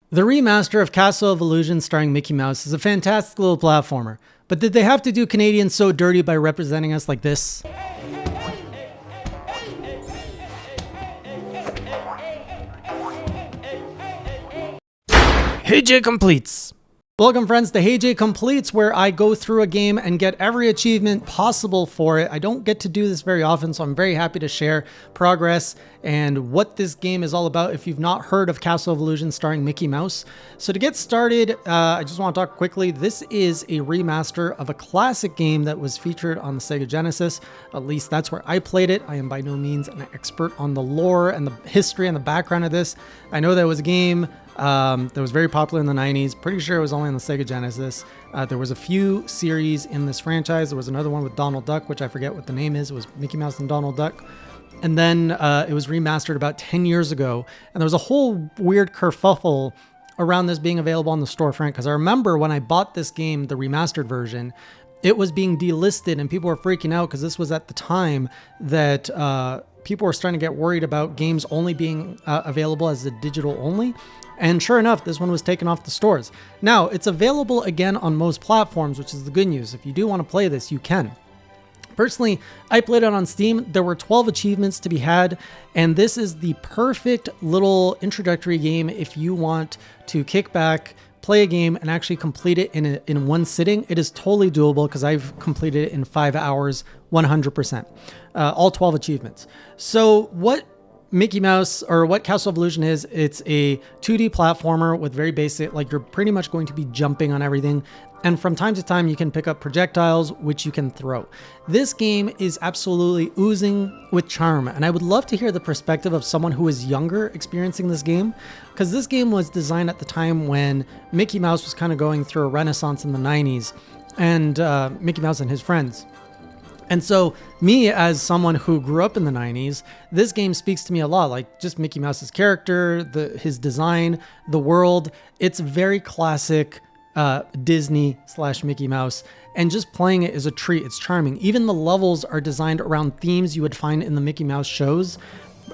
The remaster of Castle of Illusion starring Mickey Mouse is a fantastic little platformer, but did they have to do Canadians so dirty by representing us like this? Hey J Completes! Welcome friends to Hey J Completes, where I go through a game and get every achievement possible for it. I don't get to do this very often, so I'm very happy to share progress and what this game is all about if you've not heard of Castle of Illusion starring Mickey Mouse. So to get started, I just want to talk quickly. This is a remaster of a classic game that was featured on the Sega Genesis. At least that's where I played it. I am by no means an expert on the lore and the history and the background of this. I know that was a game that was very popular in the 90s. Pretty sure it was only on the Sega Genesis. There was a few series in this franchise. There was another one with Donald Duck, which I forget what the name is. It was Mickey Mouse and Donald Duck. And then it was remastered about 10 years ago. And there was a whole weird kerfuffle around this being available on the storefront. Because I remember when I bought this game, the remastered version, it was being delisted and people were freaking out because this was at the time that people were starting to get worried about games only being available as a digital only. And sure enough, this one was taken off the stores. Now, it's available again on most platforms, which is the good news. If you do want to play this, you can. Personally, I played it on Steam. There were 12 achievements to be had, and this is the perfect little introductory game if you want to kick back, play a game, and actually complete it in one sitting. It is totally doable because I've completed it in 5 hours, 100%. All 12 achievements. So what Mickey Mouse, or what Castle of Illusion is, it's a 2D platformer with very basic, like you're pretty much going to be jumping on everything. And from time to time, you can pick up projectiles, which you can throw. This game is absolutely oozing with charm. And I would love to hear the perspective of someone who is younger experiencing this game, because this game was designed at the time when Mickey Mouse was kind of going through a renaissance in the 90s, and Mickey Mouse and his friends. And so me, as someone who grew up in the 90s, this game speaks to me a lot, like just Mickey Mouse's character, his design, the world. It's very classic Disney / Mickey Mouse, and just playing it is a treat. It's charming. Even the levels are designed around themes you would find in the Mickey Mouse shows.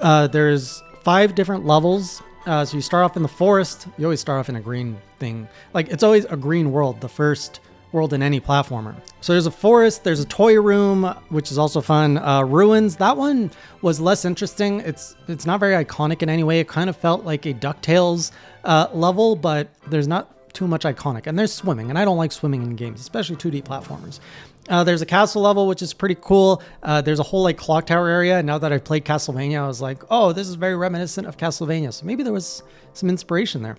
There's 5 different levels. So you start off in the forest. You always start off in a green thing. Like, it's always a green world, the first world in any platformer. So there's a forest, there's a toy room, which is also fun. Ruins, that one was less interesting. It's not very iconic in any way. It kind of felt like a DuckTales level, but there's not too much iconic. And there's swimming, and I don't like swimming in games, especially 2D platformers. There's a castle level, which is pretty cool. There's a whole like clock tower area. Now that I've played Castlevania, I was like, oh, this is very reminiscent of Castlevania. So maybe there was some inspiration there.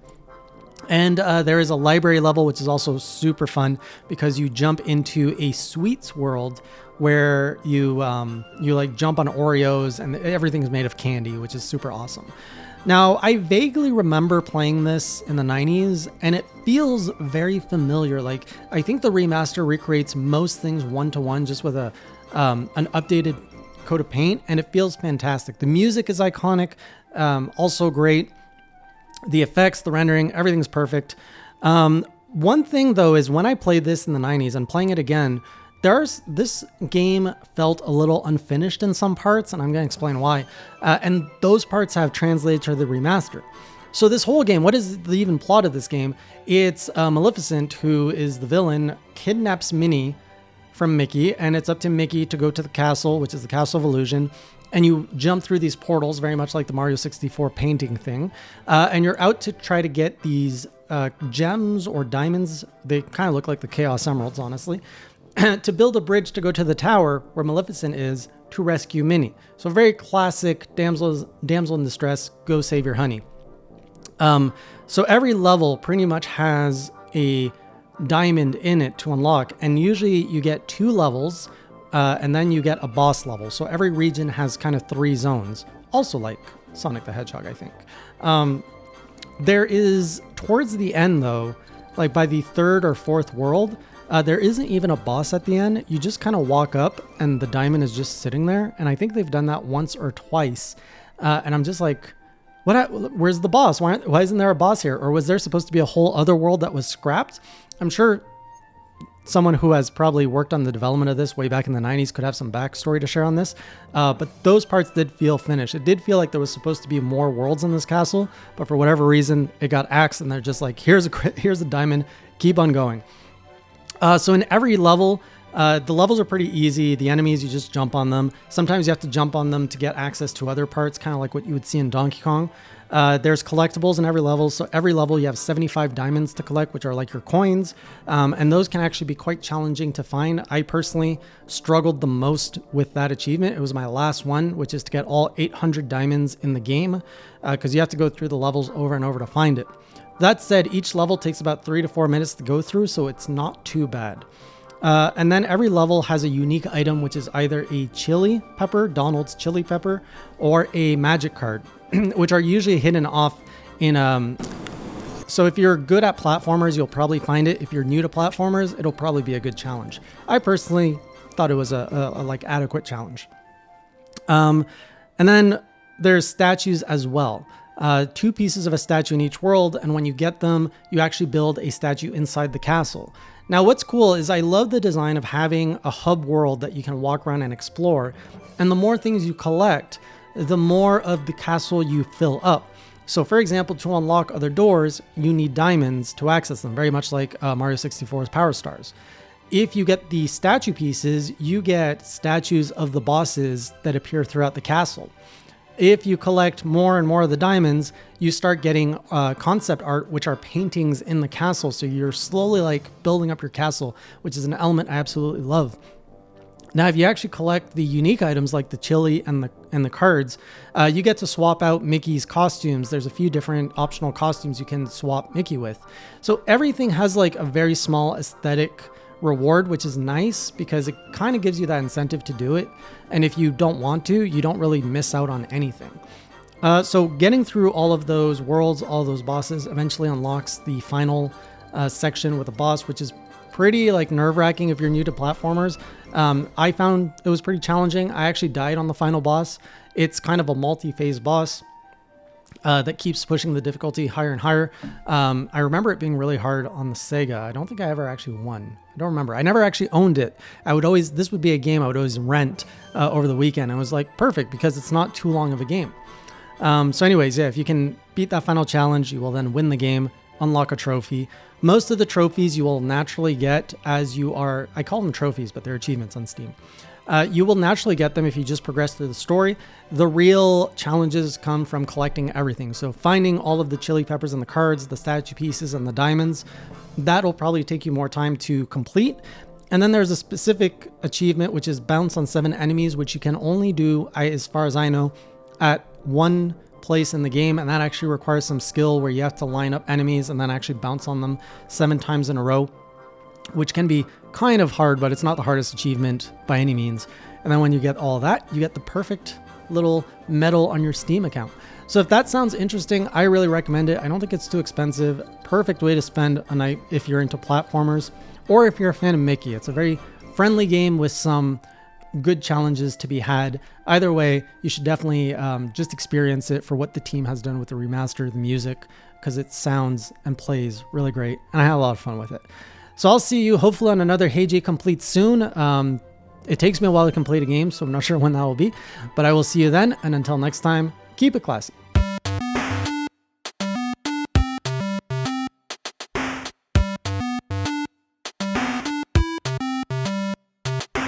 And there is a library level, which is also super fun because you jump into a sweets world where you like jump on Oreos and everything is made of candy, which is super awesome. Now, I vaguely remember playing this in the 90s, and it feels very familiar. Like, I think the remaster recreates most things one-to-one just with an updated coat of paint, and it feels fantastic. The music is iconic, also great. The effects, the rendering, everything's perfect. One thing, though, is when I played this in the 90s and playing it again, this game felt a little unfinished in some parts, and I'm going to explain why. And those parts have translated to the remaster. So this whole game, what is the even plot of this game? It's Maleficent, who is the villain, kidnaps Minnie from Mickey, and it's up to Mickey to go to the castle, which is the Castle of Illusion. And you jump through these portals, very much like the Mario 64 painting thing. And you're out to try to get these gems or diamonds. They kind of look like the Chaos Emeralds, honestly. To build a bridge to go to the tower where Maleficent is to rescue Minnie. So very classic damsel in distress, go save your honey. So every level pretty much has a diamond in it to unlock. And usually you get 2 levels. And then you get a boss level. So every region has kind of 3 zones. Also like Sonic the Hedgehog, I think. There is, towards the end though, like by the 3rd or 4th world, there isn't even a boss at the end. You just kind of walk up and the diamond is just sitting there. And I think they've done that once or twice. And I'm just like, where's the boss? Why isn't there a boss here? Or was there supposed to be a whole other world that was scrapped? I'm sure someone who has probably worked on the development of this way back in the 90s could have some backstory to share on this. But those parts did feel finished. It did feel like there was supposed to be more worlds in this castle, but for whatever reason, it got axed and they're just like, here's a diamond, keep on going. So in every level, the levels are pretty easy. The enemies, you just jump on them. Sometimes you have to jump on them to get access to other parts, kind of like what you would see in Donkey Kong. There's collectibles in every level. So every level you have 75 diamonds to collect, which are like your coins. And those can actually be quite challenging to find. I personally struggled the most with that achievement. It was my last one, which is to get all 800 diamonds in the game, because you have to go through the levels over and over to find it. That said, each level takes about 3 to 4 minutes to go through, so it's not too bad. And then every level has a unique item, which is either a chili pepper, Donald's chili pepper, or a magic card, which are usually hidden off in... So if you're good at platformers, you'll probably find it. If you're new to platformers, it'll probably be a good challenge. I personally thought it was a like adequate challenge. And then there's statues as well. 2 pieces of a statue in each world, and when you get them, you actually build a statue inside the castle. Now, what's cool is I love the design of having a hub world that you can walk around and explore, and the more things you collect, the more of the castle you fill up. So for example, to unlock other doors, you need diamonds to access them, very much like Mario 64's Power Stars. If you get the statue pieces, you get statues of the bosses that appear throughout the castle. If you collect more and more of the diamonds, you start getting concept art, which are paintings in the castle. So you're slowly like building up your castle, which is an element I absolutely love. Now, if you actually collect the unique items like the chili and the cards, you get to swap out Mickey's costumes. There's a few different optional costumes you can swap Mickey with. So everything has like a very small aesthetic reward, which is nice because it kind of gives you that incentive to do it. And if you don't want to, you don't really miss out on anything. So getting through all of those worlds, all those bosses, eventually unlocks the final section with a boss, which is pretty like nerve-wracking if you're new to platformers. I found it was pretty challenging. I actually died on the final boss. It's kind of a multi-phase boss that keeps pushing the difficulty higher and higher. I remember it being really hard on the Sega. I don't think I ever actually won. I don't remember. I never actually owned it. This would be a game I would always rent over the weekend. It was like perfect because it's not too long of a game. So anyways, yeah, if you can beat that final challenge, you will then win the game, unlock a trophy. Most of the trophies you will naturally get as you are, I call them trophies, but they're achievements on Steam. You will naturally get them if you just progress through the story. The real challenges come from collecting everything. So finding all of the chili peppers and the cards, the statue pieces and the diamonds, that'll probably take you more time to complete. And then there's a specific achievement, which is bounce on 7 enemies, which you can only do, as far as I know, at one place in the game. And that actually requires some skill where you have to line up enemies and then actually bounce on them 7 times in a row, which can be kind of hard, but it's not the hardest achievement by any means. And then when you get all that, you get the perfect little medal on your Steam account. So if that sounds interesting, I really recommend it. I don't think it's too expensive. Perfect way to spend a night if you're into platformers or if you're a fan of Mickey. It's a very friendly game with some good challenges to be had. Either way, you should definitely just experience it for what the team has done with the remaster, the music, because it sounds and plays really great. And I had a lot of fun with it. So I'll see you hopefully on another Hey Jay Complete soon. It takes me a while to complete a game, so I'm not sure when that will be. But I will see you then. And until next time, keep it classy.